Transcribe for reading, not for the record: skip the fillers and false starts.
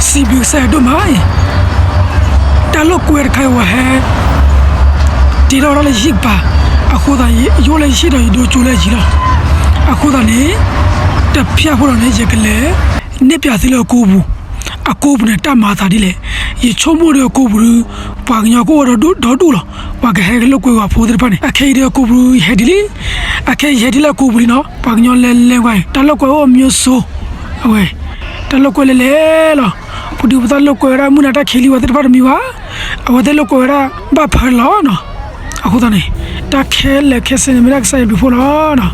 စီဘီဆဲတို့မိုင်းတလောက်ကွယ်ခိုင်ဝဟဲဒီတော့လည်းရှိပါအခုသာရိုးလည်းရှိတော့တို့ကျိုးလဲကြီးတော့အခုသာနေတပြတ်ဖို့တော့နေရကလေးနှစ်ပြစီလို့ကိုဘူးအကိုဘူးနဲ့တတ်မာသာဒီလေရေချုံမို့တော့ကိုဘူးပါကညကိုတော့တူလို့ပါကဟဲကလို့ကိုကဖိုးတယ်ပါနေအခေတဲ့ကိုဘူးဟဲဒီလေအခေဟဲဒီlaကိုဘူးနော်ပါကညလဲဝိုင်းတလောက်ကိုမျိုးဆိုအဝဲတလောက်ကိုလဲလောပူဒီပတလောက်ကိုရမနာတခီလီဝတ်ပါမီဝါအဝတဲ့လောက်ကိုရဘာဖာလောနော်အခုတည်းတခဲလက်ခဲစနေမရက်ဆိုင်ဘီဖိုလောနော်